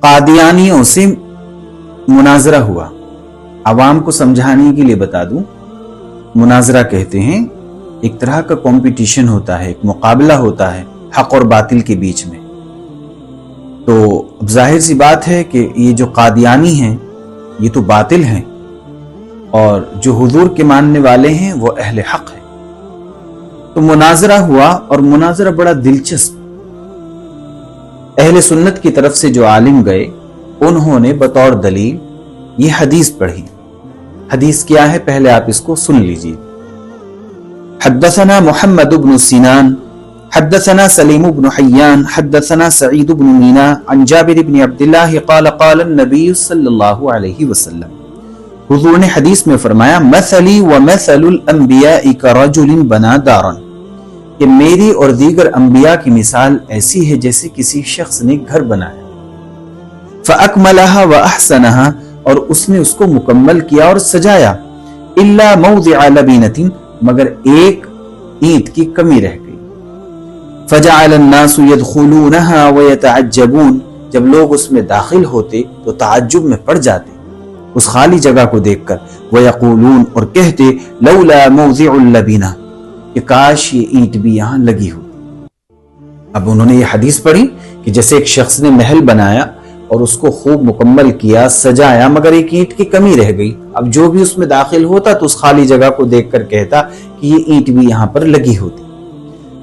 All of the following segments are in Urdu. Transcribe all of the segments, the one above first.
قادیانیوں سے مناظرہ ہوا. عوام کو سمجھانے کے لیے بتا دوں، مناظرہ کہتے ہیں ایک طرح کا کمپٹیشن ہوتا ہے، ایک مقابلہ ہوتا ہے حق اور باطل کے بیچ میں. تو اب ظاہر سی بات ہے کہ یہ جو قادیانی ہیں یہ تو باطل ہیں، اور جو حضور کے ماننے والے ہیں وہ اہل حق ہیں. تو مناظرہ ہوا، اور مناظرہ بڑا دلچسپ. اہل سنت کی طرف سے جو عالم گئے انہوں نے بطور دلیل یہ حدیث پڑھی. حدیث کیا ہے پہلے آپ اس کو سن لیجیے. حدثنا محمد بن سنان حدثنا سلیم بن حیان حدثنا سعید بن مینا عن جابر بن عبداللہ قال قال النبی صلی اللہ علیہ وسلم. حضور نے حدیث میں فرمایا مثلی ومثل الانبیاء کرجل بنا دارا، کہ میری اور دیگر انبیاء کی مثال ایسی ہے جیسے کسی شخص نے گھر بنایا. فَأَكْمَلَهَا وَأَحْسَنَهَا، اور اس نے اس کو مکمل کیا اور سجایا. إِلَّا مَوْضِعَ لَبِينَةٍ، مگر ایک اینٹ کی کمی رہ گئی. فَجَعَلَ النَّاسُ يَدْخُلُونَهَا وَيَتَعَجَّبُونَ، جب لوگ اس میں داخل ہوتے تو تعجب میں پڑ جاتے اس خالی جگہ کو دیکھ کر. وَيَقُولُونَ، اور کہتے لَوْلَا مَوْضِعُ اللَّبِينَةِ، کہ کاش یہ اینٹ بھی یہاں لگی ہو. اب انہوں نے یہ حدیث پڑھی کہ جیسے ایک شخص نے محل بنایا اور اس کو خوب مکمل کیا، سجایا، مگر ایک اینٹ کی کمی رہ گئی. اب جو بھی اس میں داخل ہوتا تو اس خالی جگہ کو دیکھ کر کہتا کہ یہ اینٹ بھی یہاں پر لگی ہوتی.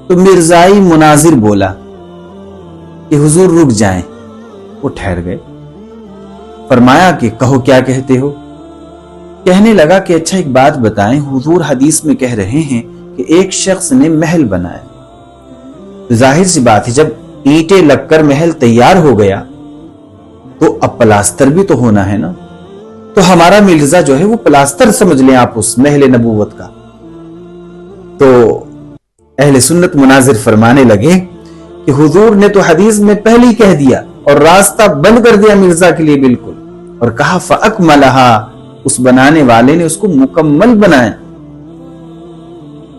تو مرزائی مناظر بولا کہ حضور رک جائیں. وہ ٹھہر گئے. فرمایا کہ کہو کیا کہتے ہو. کہنے لگا کہ اچھا ایک بات بتائیں، حضور حدیث میں کہہ رہے ہیں کہ ایک شخص نے محل بنایا. ظاہر سی بات ہے جب اینٹیں لگ کر محل تیار ہو گیا تو اب پلاستر بھی تو ہونا ہے نا. تو ہمارا مرزا جو ہے وہ پلاستر سمجھ لیں آپ اس محل نبوت کا. تو اہل سنت مناظر فرمانے لگے کہ حضور نے تو حدیث میں پہلے ہی کہہ دیا اور راستہ بند کر دیا مرزا کے لیے بالکل، اور کہا فَأَكْمَلَهَا، اس بنانے والے نے اس کو مکمل بنایا.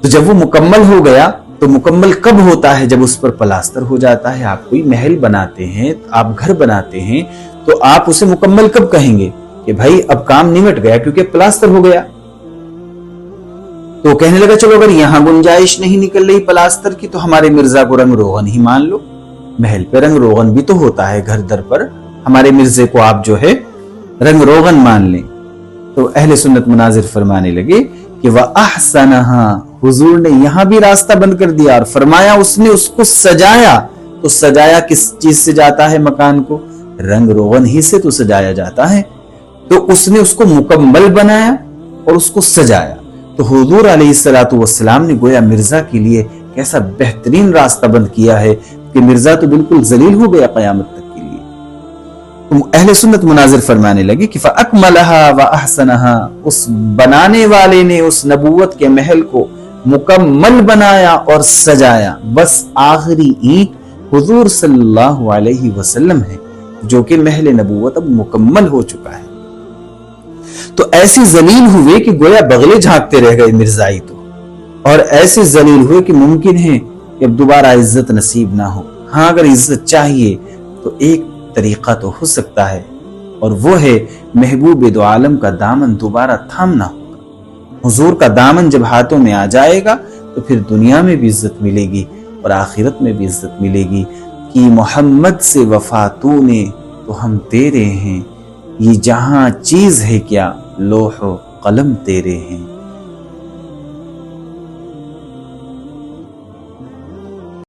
تو جب وہ مکمل ہو گیا تو مکمل کب ہوتا ہے؟ جب اس پر پلاستر ہو جاتا ہے. آپ کوئی محل بناتے ہیں، آپ گھر بناتے ہیں، تو آپ اسے مکمل کب کہیں گے کہ بھائی اب کام نمٹ گیا کیونکہ پلاستر ہو گیا. تو کہنے لگا چلو اگر یہاں گنجائش نہیں نکل رہی پلاستر کی تو ہمارے مرزا کو رنگ روغن ہی مان لو. محل پہ رنگ روغن بھی تو ہوتا ہے گھر در پر، ہمارے مرزے کو آپ جو ہے رنگ روغن مان لیں. تو اہل سنت مناظر فرمانے لگے کہ وَأَحْسَنَهَا، حضور نے یہاں بھی راستہ بند کر دیا اور فرمایا اس نے اس کو سجایا. تو سجایا کس چیز سے جاتا ہے مکان کو؟ رنگ روغن ہی سے تو سجایا جاتا ہے. تو اس نے اس کو مکمل بنایا اور اس کو سجایا. تو حضور علیہ الصلوۃ والسلام نے گویا مرزا کے لیے کیسا بہترین راستہ بند کیا ہے کہ مرزا تو بالکل ذلیل ہو گیا قیامت تک کے لیے. تو اہل سنت مناظر فرمانے لگے کہ فَأَكْمَلَهَا وَأَحْسَنَهَا، اس بنانے والے نے اس نبوت کے محل کو مکمل بنایا اور سجایا. بس آخری اینٹ حضور صلی اللہ علیہ وسلم ہے جو کہ محل نبوت اب مکمل ہو چکا ہے. تو ایسی ذلیل ہوئے کہ گویا بغلے جھانکتے رہ گئے مرزائی تو، اور ایسے ذلیل ہوئے کہ ممکن ہے کہ اب دوبارہ عزت نصیب نہ ہو. ہاں اگر عزت چاہیے تو ایک طریقہ تو ہو سکتا ہے، اور وہ ہے محبوب دو عالم کا دامن دوبارہ تھامنا ہوگا. حضور کا دامن جب ہاتھوں میں آ جائے گا تو پھر دنیا میں بھی عزت ملے گی اور آخرت میں بھی عزت ملے گی کہ محمد سے وفا تو نے تو ہم تیرے ہیں، یہ جہاں چیز ہے کیا لوح و قلم تیرے ہیں.